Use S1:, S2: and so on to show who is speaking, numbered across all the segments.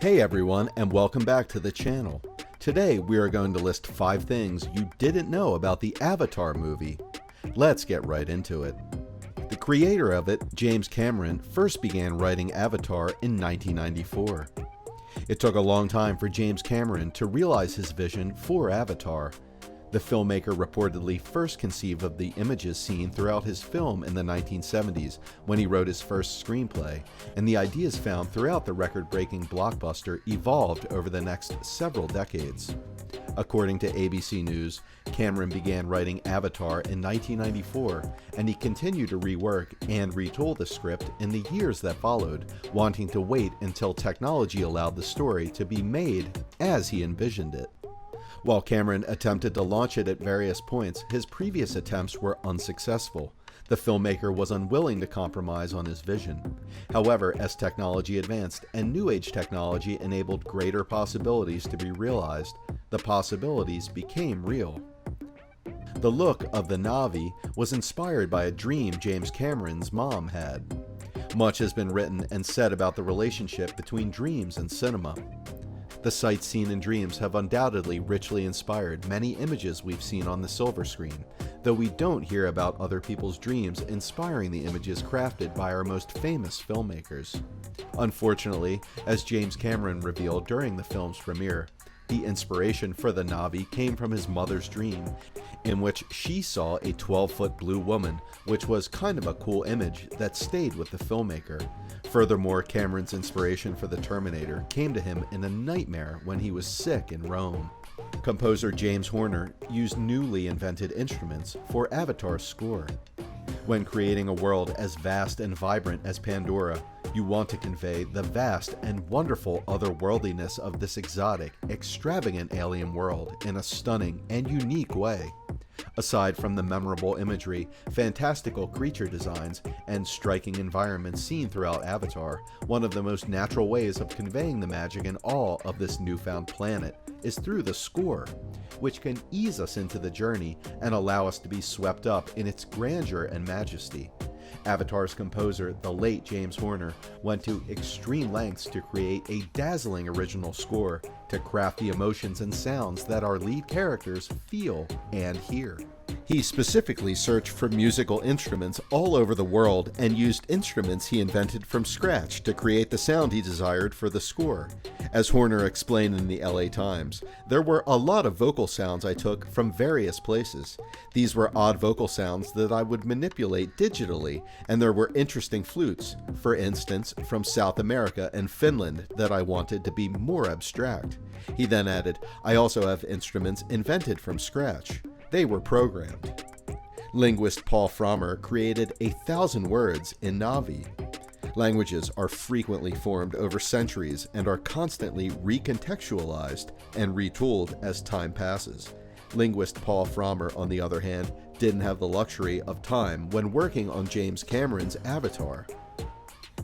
S1: Hey everyone, and welcome back to the channel. Today we are going to list 5 things you didn't know about the Avatar movie. Let's get right into it. The creator of it, James Cameron, first began writing Avatar in 1994. It took a long time for James Cameron to realize his vision for Avatar. The filmmaker reportedly first conceived of the images seen throughout his film in the 1970s when he wrote his first screenplay, and the ideas found throughout the record-breaking blockbuster evolved over the next several decades. According to ABC News, Cameron began writing Avatar in 1994, and he continued to rework and retool the script in the years that followed, wanting to wait until technology allowed the story to be made as he envisioned it. While Cameron attempted to launch it at various points, his previous attempts were unsuccessful. The filmmaker was unwilling to compromise on his vision. However, as technology advanced and New Age technology enabled greater possibilities to be realized, the possibilities became real. The look of the Na'vi was inspired by a dream James Cameron's mom had. Much has been written and said about the relationship between dreams and cinema. The sights seen in dreams have undoubtedly richly inspired many images we've seen on the silver screen, though we don't hear about other people's dreams inspiring the images crafted by our most famous filmmakers. Unfortunately, as James Cameron revealed during the film's premiere, the inspiration for the Na'vi came from his mother's dream, in which she saw a 12-foot blue woman, which was kind of a cool image that stayed with the filmmaker. Furthermore, Cameron's inspiration for the Terminator came to him in a nightmare when he was sick in Rome. Composer James Horner used newly invented instruments for Avatar's score. When creating a world as vast and vibrant as Pandora, you want to convey the vast and wonderful otherworldliness of this exotic, extravagant alien world in a stunning and unique way. Aside from the memorable imagery, fantastical creature designs, and striking environments seen throughout Avatar, one of the most natural ways of conveying the magic and awe of this newfound planet is through the score, which can ease us into the journey and allow us to be swept up in its grandeur and majesty. Avatar's composer, the late James Horner, went to extreme lengths to create a dazzling original score to craft the emotions and sounds that our lead characters feel and hear. He specifically searched for musical instruments all over the world and used instruments he invented from scratch to create the sound he desired for the score. As Horner explained in the LA Times, there were a lot of vocal sounds I took from various places. These were odd vocal sounds that I would manipulate digitally, and there were interesting flutes, for instance, from South America and Finland that I wanted to be more abstract. He then added, I also have instruments invented from scratch. They were programmed. Linguist Paul Frommer created 1,000 words in Na'vi. Languages are frequently formed over centuries and are constantly recontextualized and retooled as time passes. Linguist Paul Frommer, on the other hand, didn't have the luxury of time when working on James Cameron's Avatar.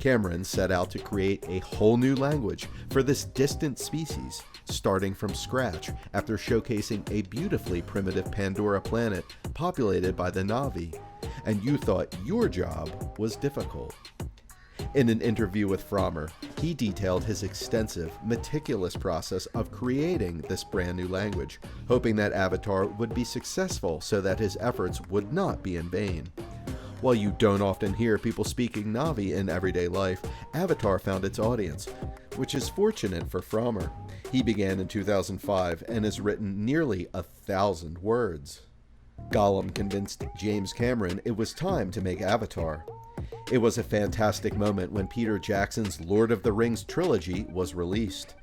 S1: Cameron set out to create a whole new language for this distant species, starting from scratch after showcasing a beautifully primitive Pandora planet populated by the Na'vi, and you thought your job was difficult. In an interview with Frommer, he detailed his extensive, meticulous process of creating this brand new language, hoping that Avatar would be successful so that his efforts would not be in vain. While you don't often hear people speaking Na'vi in everyday life, Avatar found its audience, which is fortunate for Frommer. He began in 2005 and has written nearly 1,000 words. Gollum convinced James Cameron it was time to make Avatar. It was a fantastic moment when Peter Jackson's Lord of the Rings trilogy was released.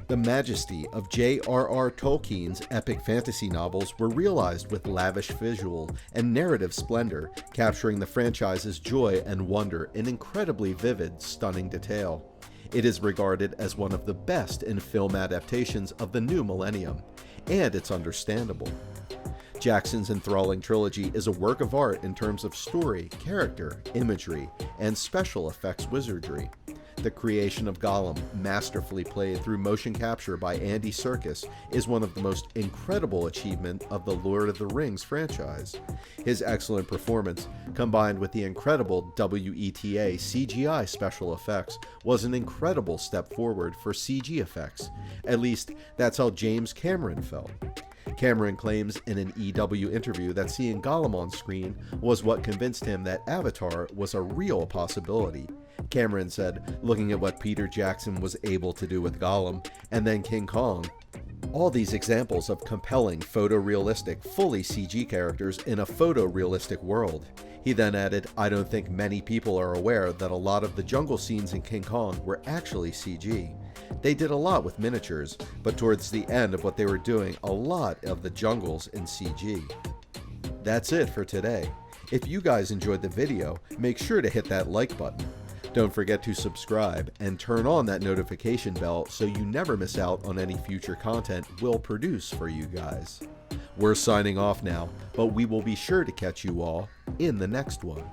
S1: The majesty of J.R.R. Tolkien's epic fantasy novels were realized with lavish visual and narrative splendor, capturing the franchise's joy and wonder in incredibly vivid, stunning detail. It is regarded as one of the best in film adaptations of the new millennium, and it's understandable. Jackson's enthralling trilogy is a work of art in terms of story, character, imagery, and special effects wizardry. The creation of Gollum, masterfully played through motion capture by Andy Serkis, is one of the most incredible achievements of the Lord of the Rings franchise. His excellent performance, combined with the incredible WETA CGI special effects, was an incredible step forward for CG effects. At least, that's how James Cameron felt. Cameron claims in an EW interview that seeing Gollum on screen was what convinced him that Avatar was a real possibility. Cameron said, looking at what Peter Jackson was able to do with Gollum, and then King Kong, all these examples of compelling photorealistic, fully CG characters in a photorealistic world. He then added, I don't think many people are aware that a lot of the jungle scenes in King Kong were actually CG. They did a lot with miniatures, but towards the end of what they were doing, a lot of the jungles in CG. That's it for today. If you guys enjoyed the video, make sure to hit that like button. Don't forget to subscribe and turn on that notification bell so you never miss out on any future content we'll produce for you guys. We're signing off now, but we will be sure to catch you all in the next one.